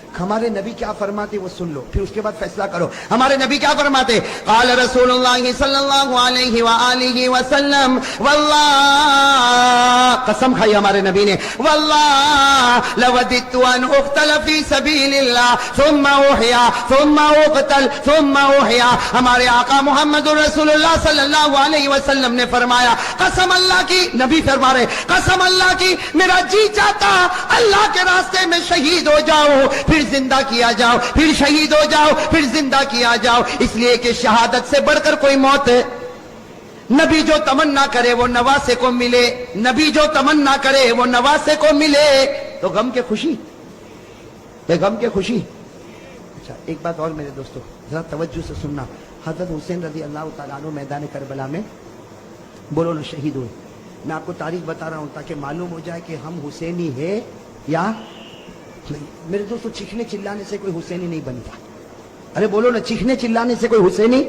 हमारे नबी क्या फरमाते वो सुन लो, फिर उसके बाद फैसला करो। हमारे नबी क्या फरमाते? क़ाल रसूलुल्लाह सल्लल्लाहु अलैहि व आलिहि वसल्लम, वल्लाह, कसम खाई हमारे नबी ने, वल्लाह लवदितु अन उक़तल फी सबीलिल्लाह थुम्मा उहिया थुम्मा उक़तल थुम्मा उहिया। हमारे आका मोहम्मद रसूलुल्लाह सल्लल्लाहु अलैहि वसल्लम ने फरमाया, कसम अल्लाह की, नबी फरमा रहे, कसम अल्लाह की, मेरा जी चाहता अल्लाह के रास्ते में शहीद हो जाओ, फिर जिंदा किया जाओ, फिर शहीद हो जाओ, फिर जिंदा किया जाओ। इसलिए कि शहादत से बढ़कर कोई मौत है। नबी जो तमन्ना करे वो नवासे को मिले, नबी जो तमन्ना करे वो नवासे को मिले। तो गम के खुशी, गम के खुशी। अच्छा, एक बात और मेरे दोस्तों, जरा तवज्जो से सुनना। हजरत हुसैन रजी अल्लाह तआला अन्हु मैदान करबला में, बोलो ना, शहीद हुए। मैं आपको तारीख बता रहा हूं ताकि मालूम हो जाए कि हम हुसैनी है या नहीं। मेरे दोस्तों, चीखने चिल्लाने से कोई हुसैनी नहीं बनता। अरे बोलो ना, चीखने चिल्लाने से कोई हुसैनी।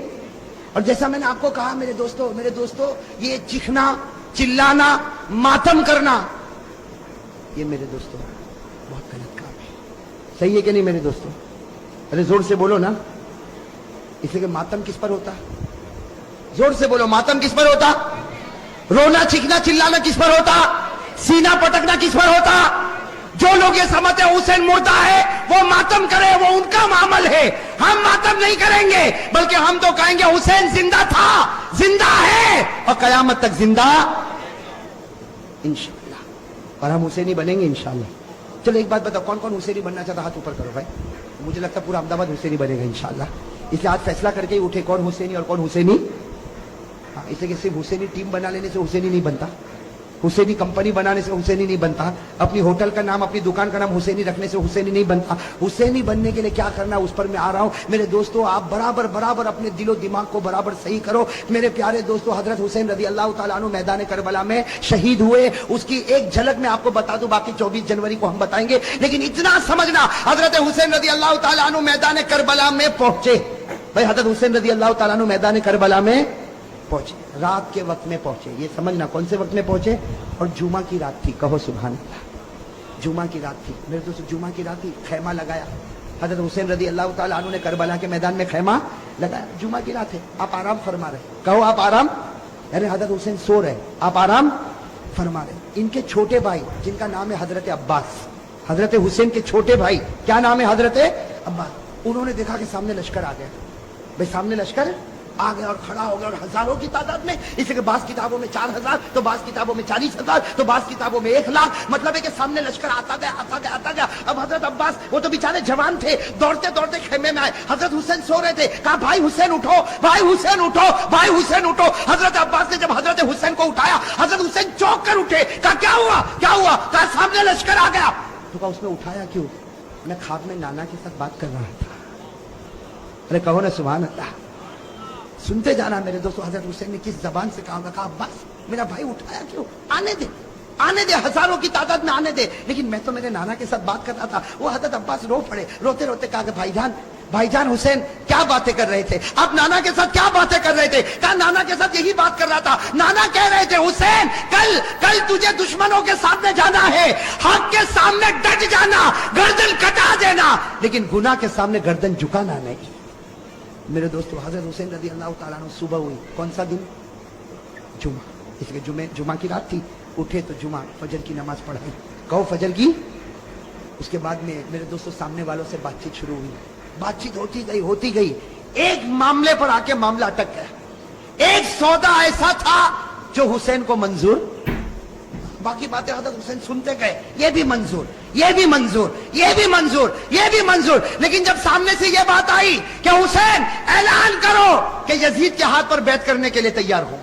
और जैसा मैंने आपको कहा मेरे दोस्तों, ये चीखना चिल्लाना मातम करना, ये मेरे दोस्तों बहुत गलत काम है। सही है कि नहीं मेरे दोस्तों? अरे जोर से बोलो ना। इसलिए कि मातम किस पर होता? जोर से बोलो, मातम किस पर होता? रोना चीखना चिल्लाना किस पर होता? सीना पटकना किस पर होता? जो लोग ये समझते हैं हुसैन मुर्दा है वो मातम करे, वो उनका मामल है। हम मातम नहीं करेंगे, बल्कि हम तो कहेंगे हुसैन जिंदा था, जिंदा है, और कयामत तक जिंदा इंशाअल्लाह। और हम हुसैनी बनेंगे इंशाअल्लाह। चलो एक बात बताओ, कौन कौन हुसैनी बनना चाहता? हाथ ऊपर करो भाई। मुझे लगता है पूरा अहमदाबाद हुसैनी बनेगा इंशाअल्लाह। इसलिए आज फैसला करके ही उठे कौन हुसैनी और कौन हुसैनी। हाँ, इसलिए कि सिर्फ हुसैनी टीम बना लेने से हुसैनी नहीं बनता, हुसैनी कंपनी बनाने से हुसैनी नहीं बनता, अपनी होटल का नाम, अपनी दुकान का नाम हुसैनी रखने से हुसैनी नहीं बनता। हुसैनी बनने के लिए क्या करना है उस पर मैं आ रहा हूं। मेरे दोस्तों, आप बराबर अपने दिलो दिमाग को बराबर सही करो। मेरे प्यारे दोस्तों, हजरत हुसैन रजी अल्लाह तआला अन्हु मैदान करबला में शहीद हुए, उसकी एक झलक मैं आपको बता दूं, बाकी 24 जनवरी को हम बताएंगे। लेकिन इतना समझना, हजरत हुसैन रजी अल्लाह तआला अन्हु मैदान करबला में पहुंचे। भाई हजरत हुसैन रजी अल्लाह तआला अन्हु मैदान करबला में पहुंचे, रात के वक्त में पहुंचे। ये समझना कौन से वक्त में पहुंचे। और जुमा की रात थी, कहो सुभान अल्लाह। जुमा की रात थी मेरे दोस्तों, जुमा की रात थी। खैमा लगाया हजरत हुसैन रजी अल्लाह तआला अन्हु ने करबला के मैदान में खैमा लगाया। जुमा की रात है, आप आराम फरमा रहे, कहो आप आराम। अरे हजरत हुसैन सो रहे, आप आराम फरमा रहे। इनके छोटे भाई जिनका नाम है हजरत अब्बास, हजरत हुसैन के छोटे भाई, क्या नाम है? हजरत अब्बास। उन्होंने देखा कि सामने लश्कर आ गया। भाई सामने लश्कर आ गया और खड़ा हो गया और हजारों की तादाद में, इसलिए बास किताबों में 4000, तो बास किताबों में 40,000, तो बास किताबों में 1,00,000। मतलब है कि सामने लश्कर आता गया आता गया आता गया। अब हजरत अब्बास वो तो बेचारे जवान थे, दौड़ते दौड़ते खेमे में आए। हजरत हुसैन सो रहे थे, कहा भाई हुसैन उठो, भाई हुसैन उठो, भाई हुसैन उठो। हजरत अब्बास ने जब हजरत हुसैन को उठाया, हजरत हुसैन चौंक कर उठे। कहा क्या हुआ क्या हुआ? कहा सामने लश्कर आ गया। तो कहा उसने उठाया क्यों? मैं ख्वाब में नाना के साथ बात कर रहा था। अरे कहो ना सुभान अल्लाह। सुनते जाना मेरे दोस्तों, हजरत हुसैन ने किस जबान से कहा? कहा अब्बास मेरा भाई उठाया क्यों? आने दे आने दे, हजारों की तादाद में आने दे। लेकिन मैं तो मेरे नाना के साथ बात कर रहा था। वो हजरत अब्बास रो पड़े, रोते रोते कहा कि भाईजान हुसैन क्या बातें कर रहे थे आप? नाना के साथ क्या बातें कर रहे थे? कहा नाना के साथ यही बात कर रहा था। नाना कह रहे थे हुसैन कल तुझे दुश्मनों के सामने जाना है, हक के सामने डट जाना, गर्दन कटा देना, लेकिन गुनाह के सामने गर्दन झुकाना नहीं। मेरे दोस्तों हजरत हुसैन रज़ी अल्लाह तआला अन्हु सुबह हुई, कौन सा दिन? जुमा। इसलिए जुमा की रात थी, उठे तो जुमा फजर की नमाज पढ़ाई। कहो फजर की। उसके बाद में मेरे दोस्तों सामने वालों से बातचीत शुरू हुई, बातचीत होती गई। एक मामले पर आके मामला अटक गया। एक सौदा ऐसा था जो हुसैन को मंजूर, बाकी बातें हजरत हुसैन सुनते गए, ये भी मंजूर, ये भी मंजूर, ये भी मंजूर, ये भी मंजूर। लेकिन जब सामने से ये बात आई कि हुसैन ऐलान करो कि यजीद के हाथ पर बैत करने के लिए तैयार हो,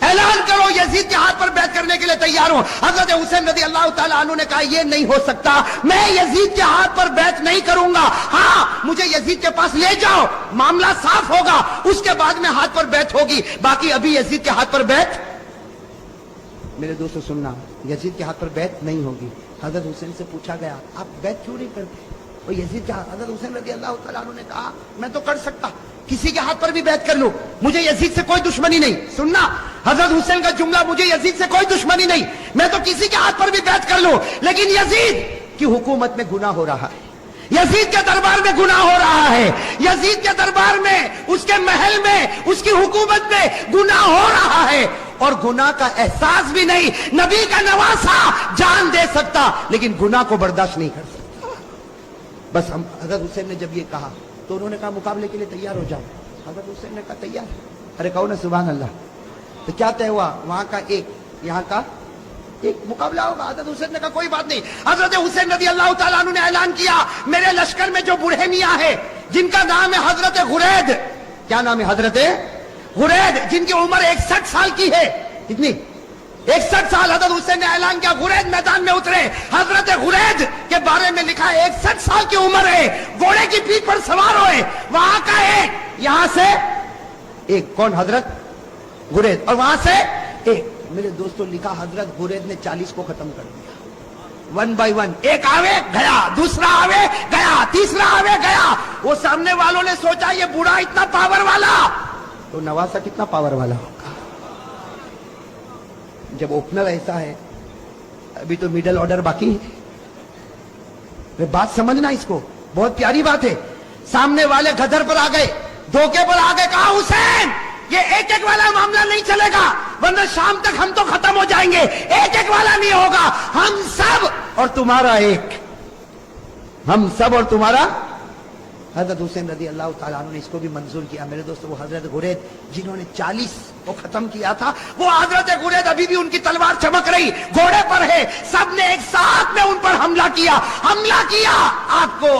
ऐलान करो यजीद के हाथ पर बैत करने के लिए तैयार हो। हजरत हुसैन रज़ी अल्लाह तआला अन्हु ने कहा यह नहीं हो सकता, मैं यजीद के हाथ पर बैत नहीं करूंगा। हाँ मुझे यजीद के पास ले जाओ, मामला साफ होगा, उसके बाद में हाथ पर बैत होगी, बाकी अभी यजीद के हाथ पर बैत। मेरे दोस्तों सुनना, यजीद के हाथ पर बैत नहीं होगी। हजरत हुसैन से पूछा गया आप बैत क्यों नहीं करते? और यजीद के हजरत हुसैन रज़ी अल्लाह तआला अन्हु ने कहा मैं तो कर सकता, किसी के हाथ पर भी बैत कर लूं, मुझे यजीद से कोई दुश्मनी नहीं। सुनना हजरत हुसैन का जुमला, मुझे यजीद से कोई दुश्मनी नहीं, मैं तो किसी के हाथ पर भी बैत कर लूं, लेकिन यजीद की हुकूमत में गुनाह हो रहा है, यजीद के दरबार में गुनाह हो रहा है, यजीद के दरबार में, उसके महल में, उसकी हुकूमत में गुनाह हो रहा है, और गुनाह का एहसास भी नहीं नबी का नवासा जान दे सकता, लेकिन गुनाह को बर्दाश्त नहीं कर सकता। बस हम हजरत हुसैन ने जब ये कहा तो उन्होंने कहा मुकाबले के लिए तैयार हो जाओ। हजरत हुसैन ने कहा तैयार। अरे कहो ना सुभान अल्लाह। तो क्या तय हुआ? वहां का एक, यहाँ का एक मुकाबला होगा। हजरत हुसैन ने कहा कोई बात नहीं। हजरत हुसैन रज़ी अल्लाह तआला अन्हु ने ऐलान किया मेरे लश्कर में जो बूढ़े मियाँ है जिनका नाम है हजरत गुरैद, क्या नाम है? हजरत गुरैद, जिनकी उम्र 61 साल की है। कितनी? 61 साल। हजरत हुसैन ने ऐलान किया गुरैद मैदान में उतरे। हजरत गुरैद के बारे में लिखा है 61 साल की उम्र है, घोड़े की पीठ पर सवार हुए, वहां का एक, यहां से एक, कौन? हजरत गुरैद, और वहां से एक। मेरे दोस्तों लिखा हजरत गुरैद ने 40 को खत्म कर दिया, 1 by 1। एक आवे गया, दूसरा आवे गया, तीसरा आवे गया। वो सामने वालों ने सोचा ये बूढ़ा इतना पावर वाला, तो नवासा कितना पावर वाला होगा। जब ओपनर ऐसा है, अभी तो मिडिल ऑर्डर बाकी है। बात समझना, इसको बहुत प्यारी बात है। सामने वाले गदर पर आ गए, धोखे पर आ गए। कहा हुसैन ये एक एक वाला मामला नहीं चलेगा, वरना शाम तक हम तो खत्म हो जाएंगे। एक एक वाला नहीं होगा, हम सब और तुम्हारा एक, हम सब और तुम्हारा। हजरत हुसैन रज़ी अल्लाह तआला अन्हु ने इसको भी मंजूर किया। मेरे दोस्तों वो हजरत गुरैद जिन्होंने 40 को खत्म किया था, वो हजरत गुरैद अभी भी उनकी तलवार चमक रही, घोड़े पर है। सबने एक साथ में उन पर हमला किया,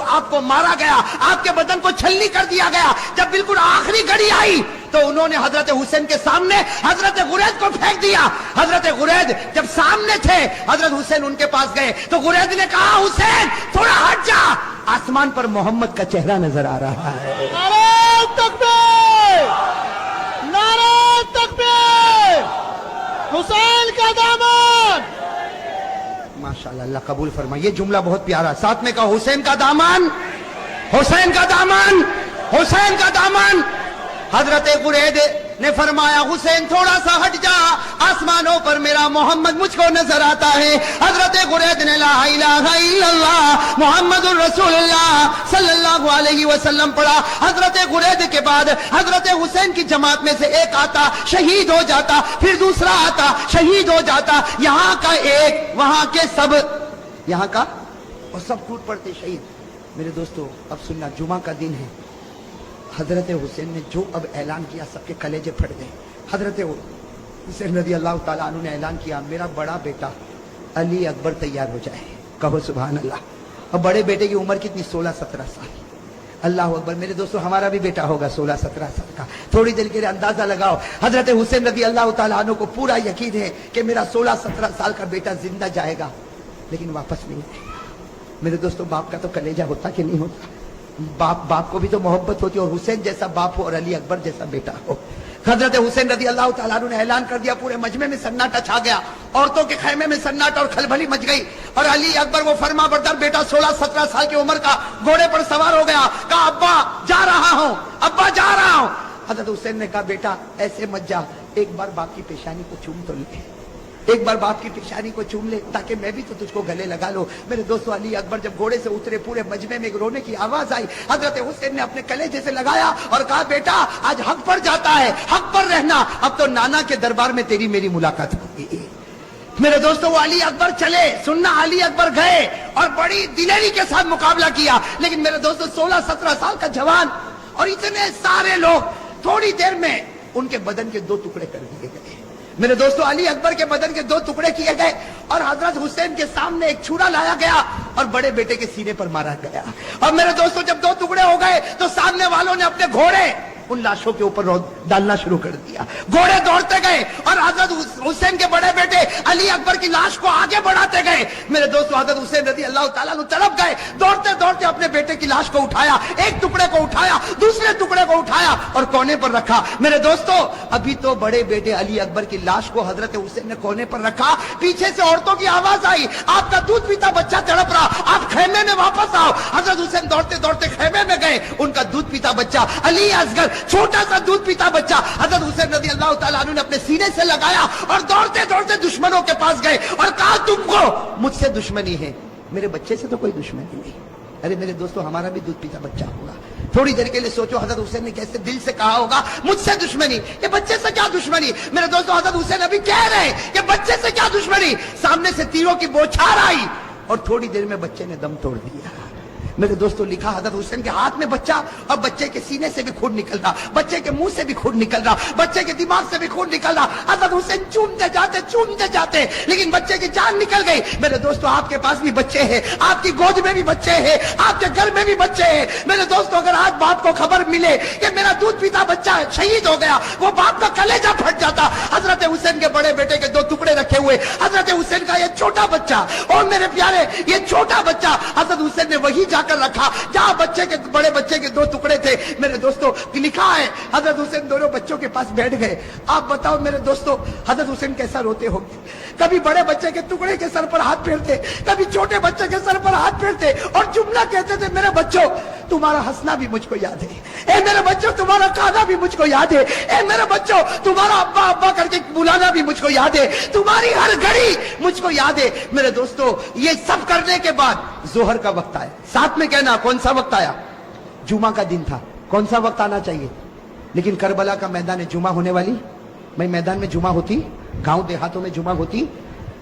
आपको मारा गया, आपके बदन को छलनी कर दिया गया। जब बिल्कुल आखिरी घड़ी आई तो उन्होंने हजरत हुसैन के सामने हजरत गुरैद को फेंक दिया। हजरत गुरैद जब सामने थे, हजरत हुसैन उनके पास गए तो गुरैद ने कहा हुसैन थोड़ा हट जा, आसमान पर मोहम्मद का चेहरा नजर आ रहा है। नारे तकबीर, नारे तकबीर, हुसैन का दामन। माशाअल्लाह, अल्लाह कबूल फरमाए। ये जुमला बहुत प्यारा, साथ में कहा हुसैन का दामन, हुसैन का दामन, हुसैन का दामन। हजरत गुरैद ने फरमाया हुसैन थोड़ा सा हट जा, आसमानों पर मेरा मोहम्मद मुझको नजर आता है। हजरत गुरैद ने ला इलाहा इल्लल्लाह मुहम्मदुर रसूलुल्लाह सल्लल्लाहु अलैहि वसल्लम पढ़ा। हजरत गुरैद के बाद हजरत हुसैन की जमात में से एक आता, शहीद हो जाता, फिर दूसरा आता, शहीद हो जाता। यहाँ का एक, वहां के सब, यहाँ का, और सब टूट पड़ते शहीद। मेरे दोस्तों अब सुनना, जुमा का दिन है, हजरत हुसैन ने जो अब ऐलान किया सबके कलेजे फट गए। हजरत हुसैन रजी अल्लाह ताला अन्हु ने ऐलान किया, मेरा बड़ा बेटा अली अकबर तैयार हो जाए। कहो सुभान अल्लाह। अब बड़े बेटे की उम्र कितनी? 16-17 साल। अल्लाह अकबर। मेरे दोस्तों हमारा भी बेटा होगा 16-17 साल का। थोड़ी देर के लिए अंदाजा लगाओ, हजरत हुसैन रजी अल्लाह ताला अन्हु को पूरा यकीन है कि मेरा 16-17 साल का बेटा जिंदा जाएगा लेकिन वापस नहीं आएगा। मेरे दोस्तों बाप का तो कलेजा होता कि नहीं होता? बाप को भी तो मोहब्बत होती है, और हुसैन जैसा बाप हो और अली अकबर जैसा बेटा हो। हजरत हुसैन रजी अल्लाह ताला अन्हु ने ऐलान कर दिया, पूरे मजमे में सन्नाटा छा गया, औरतों के खैमे में सन्नाटा और खलबली मच गई। और अली अकबर वो फरमा बरदार बेटा 16-17 साल की उम्र का घोड़े पर सवार हो गया। कहा अब्बा जा रहा हूं, अब्बा जा रहा हूं। हजरत हुसैन ने कहा बेटा ऐसे मत जा, एक बार बाप की पेशानी को चूम तो ले, एक बार बाप की पेशानी को चूम ले ताकि मैं भी तो तुझको गले लगा लो। मेरे दोस्तों अली अकबर जब घोड़े से उतरे पूरे मजमे में एक रोने की आवाज आई। हजरत हुसैन ने अपने कलेजे से लगाया और कहा बेटा आज हक पर जाता है, हक पर रहना, अब तो नाना के दरबार में तेरी मेरी मुलाकात होगी। मेरे दोस्तों वो अली अकबर चले, सुनना अली अकबर गए और बड़ी दिलेरी के साथ मुकाबला किया। लेकिन मेरे दोस्तों 16-17 साल का जवान और इतने सारे लोग, थोड़ी देर में उनके बदन के 2 टुकड़े कर दिए गए। मेरे दोस्तों अली अकबर के बदन के 2 टुकड़े किए गए और हजरत हुसैन के सामने एक छुरा लाया गया और बड़े बेटे के सीने पर मारा गया। और मेरे दोस्तों जब 2 टुकड़े हो गए तो सामने वालों ने अपने घोड़े उन लाशों के ऊपर डालना शुरू कर दिया। घोड़े दौड़ते गए और हजरत हुसैन के बड़े बेटे अली अकबर की लाश को आगे बढ़ाते गए। मेरे दोस्तों हजरत हुसैन रजी अल्लाह ताला अन्हु तरफ गए, दौड़ते दौड़ते अपने बेटे की लाश को उठाया, एक टुकड़े को उठाया, दूसरे टुकड़े को उठाया और कोने पर रखा। मेरे दोस्तों अभी तो बड़े बेटे अली अकबर की लाश को हजरत हुसैन ने कोने पर रखा, पीछे से औरतों की आवाज आई, आपका दूध पीता बच्चा तड़प रहा, आप खेमे में वापस आओ। हजरत हुसैन दौड़ते दौड़ते खेमे में गए, उनका दूध पीता बच्चा अली असगर, छोटा सा दूध पीता बच्चा हजरत हुसैन रजी अल्लाह ताला अन्हु ने अपने सीने से लगाया और दौड़ते दौड़ते दुश्मनों के पास गए और कहा तुमको मुझसे दुश्मनी है, मेरे बच्चे से तो कोई दुश्मनी नहीं। अरे मेरे दोस्तों हमारा भी दूध पीता बच्चा होगा। थोड़ी देर के लिए सोचो हजरत हुसैन ने कैसे दिल से कहा होगा मुझसे दुश्मनी, ये बच्चे से क्या दुश्मनी। मेरे दोस्तों हजरत हुसैन अभी कह रहे हैं कि बच्चे से क्या दुश्मनी, सामने से तीरों की बौछार आई और थोड़ी देर में बच्चे ने दम तोड़ दिया। मेरे दोस्तों लिखा हजरत हुसैन के हाथ में बच्चा और बच्चे के सीने से भी खून निकल रहा, बच्चे के मुंह से भी खून निकल रहा, बच्चे के दिमाग से भी खून निकल रहा। हजरत हुसैन चूमते जाते लेकिन बच्चे की जान निकल गई। मेरे दोस्तों आपके पास भी बच्चे हैं, आपकी गोद में भी बच्चे हैं, आपके घर में भी बच्चे हैं। मेरे दोस्तों अगर आज बाप को खबर मिले कि मेरा दूध पीता बच्चा शहीद हो गया, वो बाप का कलेजा फट जाता। हजरत हुसैन के बड़े बेटे के 2 टुकड़े रखे हुए, हजरत हुसैन का ये छोटा बच्चा, और मेरे प्यारे ये छोटा बच्चा हजरत हुसैन ने वही कर रखा जहां बच्चे के बड़े बच्चे के 2 टुकड़े थे। मेरे दोस्तों लिखा है हजरत हुसैन दोनों बच्चों के पास बैठ गए। आप बताओ मेरे दोस्तों हजरत हुसैन कैसा रोते होंगे। कभी बड़े बच्चे के टुकड़े के सर पर हाथ फेरते, कभी छोटे बच्चे के सर पर हाथ फेरते और जुमला कहते थे, मेरे बच्चों तुम्हारा हंसना भी मुझको याद है, ए मेरे बच्चों तुम्हारा खाना भी मुझको याद है, ए मेरे बच्चों तुम्हारा अब्बा अब्बा करके बुलाना भी मुझको याद है, तुम्हारी हर घड़ी मुझको याद है। मेरे दोस्तों ये सब करने के बाद जोहर का वक्त आया। साथ में कहना कौन सा वक्त आया? जुमा का दिन था। कौन सा वक्त आना चाहिए? लेकिन करबला का मैदान है, जुमा होने वाली, मैं मैदान में जुमा होती, गांव देहातों में जुमा होती।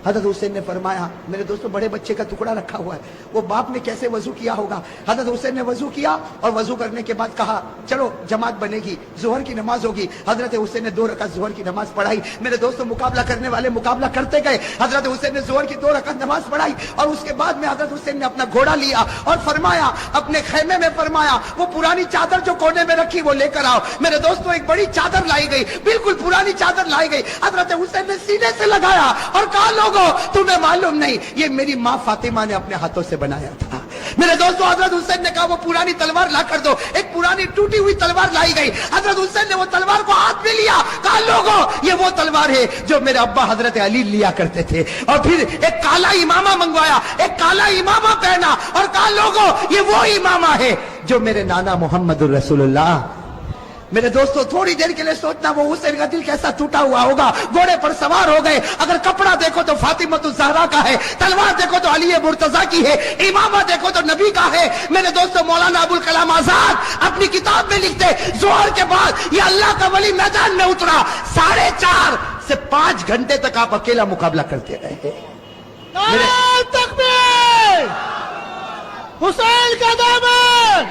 हजरत हुसैन ने फरमाया, मेरे दोस्तों बड़े बच्चे का टुकड़ा रखा हुआ है, वो बाप ने कैसे वजू किया होगा। हजरत हुसैन ने वजू किया और वजू करने के बाद कहा चलो जमात बनेगी, जोहर की नमाज होगी। हजरत हुसैन ने 2 रकात जोहर की नमाज पढ़ाई। मेरे दोस्तों मुकाबला करने वाले मुकाबला करते गए। हजरत हुसैन ने जोहर की 2 रकात नमाज पढ़ाई और उसके बाद में हजरत हुसैन ने अपना घोड़ा लिया और फरमाया, अपने खेमे में फरमाया वो पुरानी चादर जो कोने में रखी वो लेकर आओ। मेरे दोस्तों एक बड़ी चादर लाई गई, बिल्कुल पुरानी चादर लाई गई। हजरत हुसैन ने सीने से लगाया और कहा लोगों तुम्हें मालूम नहीं ये मेरी माँ फातिमा ने अपने हाथों से बनाया था। मेरे दोस्तों हजरत हुसैन ने कहा वो पुरानी तलवार ला कर दो। एक पुरानी टूटी हुई तलवार लाई गई। हजरत हुसैन ने वो तलवार को हाथ में लिया, कहा लोगों ये वो तलवार है जो मेरे अब्बा हजरत अली लिया करते थे। और फिर एक काला इमामा मंगवाया, एक काला इमामा पहना और कहा लोगों ये वो इमामा है जो मेरे नाना मोहम्मदुर रसूलुल्लाह। मेरे दोस्तों थोड़ी देर के लिए सोचना वो हुसैन का दिल कैसा टूटा हुआ होगा। घोड़े पर सवार हो गए। अगर कपड़ा देखो तो फातिमा ज़हरा का है, तलवार देखो तो अली मुर्तजा की है, इमामा देखो तो नबी का है। मेरे दोस्तों मौलाना अबुल कलाम आजाद अपनी किताब में लिखते जोहर के बाद ये अल्लाह का वली मैदान में उतरा। 4.5 से 5 घंटे तक आप अकेला मुकाबला करते रहे। नारे तकबीर, हुसैन का दामन,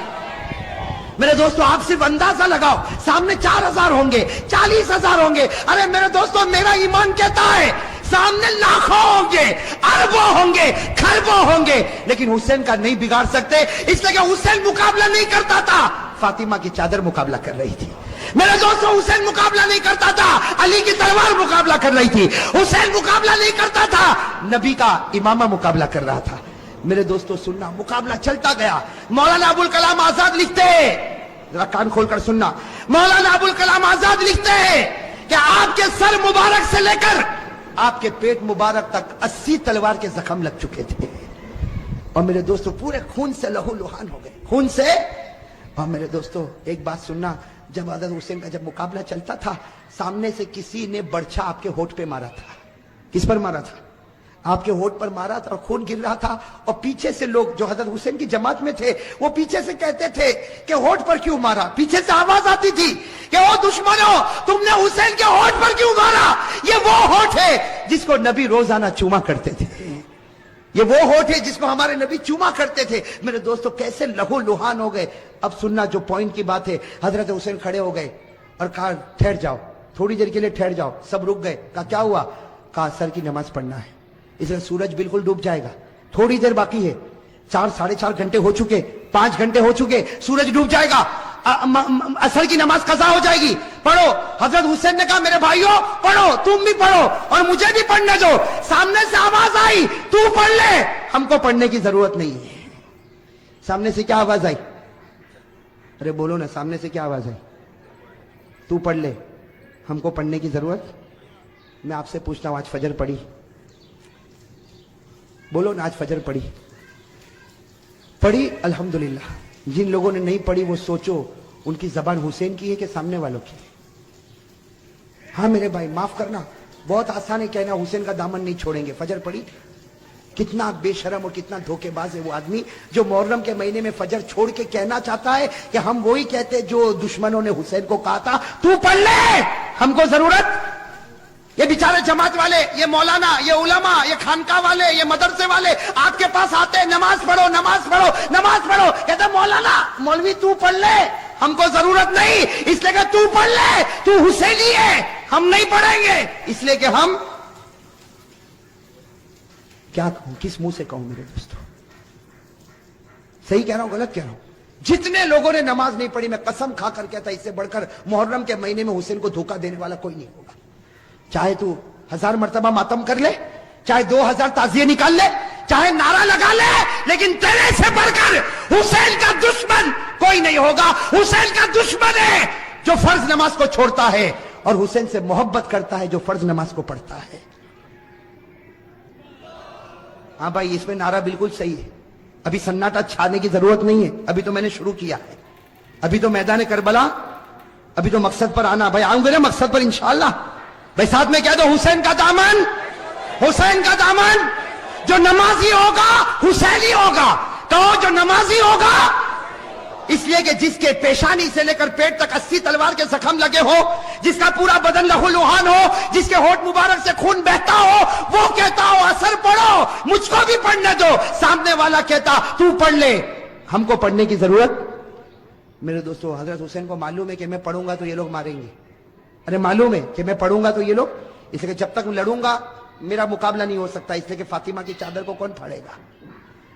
मेरे दोस्तों आप सिर्फ अंदाजा लगाओ, सामने 4000 होंगे, 40,000 होंगे। अरे मेरे दोस्तों मेरा ईमान कहता है सामने लाखों होंगे, अरबों होंगे, खरबों होंगे, लेकिन हुसैन का नहीं बिगाड़ सकते, इसलिए कि हुसैन मुकाबला नहीं करता था, फातिमा की चादर मुकाबला कर रही थी। मेरे दोस्तों हुसैन मुकाबला नहीं करता था, अली की तलवार मुकाबला कर रही थी। हुसैन मुकाबला नहीं करता था, नबी का इमामा मुकाबला कर रहा था। मेरे दोस्तों सुनना, मुकाबला चलता गया। मौलाना अबुल कलाम आजाद लिखते हैं, जरा कान खोलकर सुनना, मौलाना अबुल कलाम आजाद लिखते हैं कि आपके सर मुबारक से लेकर आपके पेट मुबारक तक 80 तलवार के जख्म लग चुके थे, और मेरे दोस्तों पूरे खून से लहू लुहान हो गए, खून से। और मेरे दोस्तों एक बात सुनना, जब हजरत हुसैन का जब मुकाबला चलता था, सामने से किसी ने बर्छा आपके होठ पे मारा था। किस पर मारा था? आपके होठ पर मारा था, और खून गिर रहा था। और पीछे से लोग जो हजरत हुसैन की जमात में थे, वो पीछे से कहते थे कि होठ पर क्यों मारा? पीछे से आवाज आती थी कि ओ दुश्मनों, तुमने हुसैन के होठ पर क्यों मारा? ये वो होठ है जिसको नबी रोजाना चूमा करते थे, ये वो होठ है जिसको हमारे नबी चूमा करते थे। मेरे दोस्तों कैसे लहू लुहान हो गए। अब सुनना जो पॉइंट की बात है, हजरत हुसैन खड़े हो गए और कहा ठहर जाओ, थोड़ी देर के लिए ठहर जाओ। सब रुक गए। कहा क्या हुआ? कहा असर की नमाज पढ़ना है, इसलिए सूरज बिल्कुल डूब जाएगा, थोड़ी देर बाकी है, 4 साढ़े 4 घंटे हो चुके, 5 घंटे हो चुके, सूरज डूब जाएगा, असर की नमाज कज़ा हो जाएगी, पढ़ो। हजरत हुसैन ने कहा मेरे भाइयों पढ़ो, तुम भी पढ़ो और मुझे भी पढ़ने दो। सामने से आवाज आई, तू पढ़ ले, हमको पढ़ने की जरूरत नहीं है। सामने से क्या आवाज आई? अरे बोलो ना, सामने से क्या आवाज आई? तू पढ़ ले, हमको पढ़ने की जरूरत। मैं आपसे पूछता हूं, आज फजर पढ़ी? बोलो ना, आज फजर पढ़ी? पढ़ी अल्हम्दुलिल्लाह। जिन लोगों ने नहीं पढ़ी वो सोचो उनकी जबान हुसैन की है कि सामने वालों की? हाँ मेरे भाई माफ करना, बहुत आसान है कहना हुसैन का दामन नहीं छोड़ेंगे। फजर पढ़ी? कितना बेशरम और कितना धोखेबाज है वो आदमी जो मुहर्रम के महीने में फजर छोड़ के कहना चाहता है कि हम वही कहते जो दुश्मनों ने हुसैन को कहा था, तू पढ़ ले, हमको जरूरत। ये बेचारे जमात वाले, ये मौलाना, ये उलमा, ये खानका वाले, ये मदरसे वाले आपके पास आते हैं, नमाज पढ़ो, नमाज पढ़ो, नमाज पढ़ो। कहते मौलाना, मौलवी तू पढ़ ले, हमको जरूरत नहीं, इसलिए कि तू पढ़ ले, तू हुसैनी है, हम नहीं पढ़ेंगे, इसलिए कि हम। क्या कहूं, किस मुंह से कहूं मेरे दोस्तों? सही कह रहा हूं गलत कह रहा हूं? जितने लोगों ने नमाज नहीं पढ़ी, मैं कसम खा कर कहता, इससे बढ़कर मुहर्रम के महीने में हुसैन को धोखा देने वाला कोई नहीं होगा। चाहे तू 1000 मर्तबा मातम कर ले, चाहे 2000 ताजिए निकाल ले, चाहे नारा लगा ले, लेकिन तेरे से बढ़कर हुसैन का दुश्मन कोई नहीं होगा। हुसैन का दुश्मन है जो फर्ज नमाज को छोड़ता है, और हुसैन से मोहब्बत करता है जो फर्ज नमाज को पढ़ता है। हाँ भाई, इसमें नारा बिल्कुल सही है। अभी सन्नाटा छाने की जरूरत नहीं है, अभी तो मैंने शुरू किया है। अभी तो मैदान करबला, अभी तो मकसद पर आना। भाई आऊंगे ना मकसद पर इंशाअल्लाह। भाई साथ में कह दो, हुसैन का दामन, हुसैन का दामन। जो नमाजी होगा हुसैनी होगा। कहो जो नमाजी होगा, इसलिए कि जिसके पेशानी से लेकर पेट तक 80 तलवार के जख्म लगे हो, जिसका पूरा बदन लहूलुहान हो, जिसके होठ मुबारक से खून बहता हो, वो कहता हो असर पढ़ो, मुझको भी पढ़ने दो। सामने वाला कहता तू पढ़ ले, हमको पढ़ने की जरूरत। मेरे दोस्तों, हजरत हुसैन को मालूम है कि मैं पढ़ूंगा तो ये लोग मारेंगे। अरे मालूम है कि मैं पढ़ूंगा तो ये लोग, इसलिए जब तक लड़ूंगा मेरा मुकाबला नहीं हो सकता। इसलिए कि फातिमा की चादर को कौन फाड़ेगा?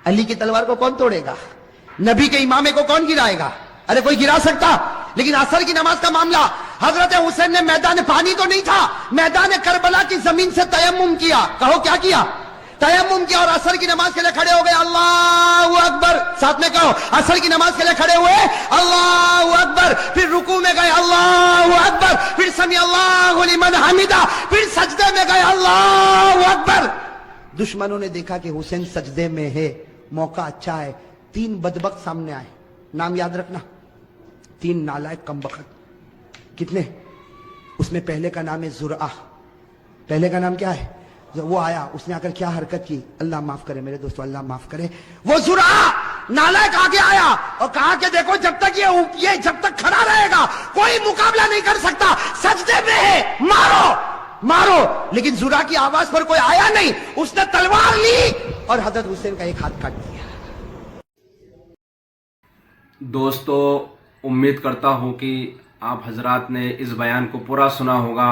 अली की तलवार को कौन तोड़ेगा? नबी के इमामे को कौन गिराएगा? अरे कोई गिरा सकता? लेकिन असर की नमाज का मामला, हजरत हुसैन ने मैदान पानी तो नहीं था, मैदान करबला की जमीन से तयम्मुम किया। कहो क्या किया? तयम्मुम किया, और असर की नमाज के लिए खड़े हो गए। अल्लाहू अकबर, साथ में कहो, असर की नमाज के लिए खड़े हुए, अल्लाहू अकबर, फिर रुकू में गए, अल्लाहू अकबर, फिर समी अल्लाहु लिमन हमिदा, फिर सजदे में गए, अल्लाहू अकबर। दुश्मनों ने देखा कि हुसैन सजदे में है, मौका अच्छा है। 3 बदबख्त सामने आए, नाम याद रखना, 3 नालायक कमबख्त। कितने? उसमें पहले का नाम है जुरआ। पहले का नाम क्या है? वो आया, उसने आकर क्या हरकत की, अल्लाह माफ करे मेरे दोस्तों, अल्लाह माफ करे। वो जुरआ नालायक आगे आया और कहा कि देखो जब तक ये जब तक खड़ा रहेगा कोई मुकाबला नहीं कर सकता, सजदे में है, मारो मारो। लेकिन जुरआ की आवाज पर कोई आया नहीं, उसने तलवार ली और हजरत हुसैन का एक हाथ काट दिया। दोस्तों, امید کرتا ہوں کہ آپ حضرات نے اس بیان کو پورا سنا ہوگا.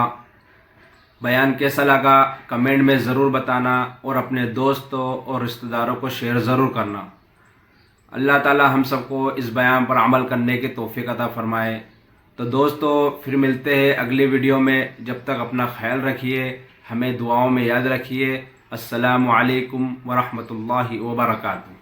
بیان کیسا لگا کمنٹ میں ضرور بتانا اور اپنے دوستوں اور رشتہ داروں کو شیئر ضرور کرنا. اللہ تعالی ہم سب کو اس بیان پر عمل کرنے کی توفیق عطا فرمائے. تو دوستو پھر ملتے ہیں اگلی ویڈیو میں. جب تک اپنا خیال رکھیے, ہمیں دعاؤں میں یاد رکھیے. السلام علیکم ورحمۃ اللہ وبرکاتہ.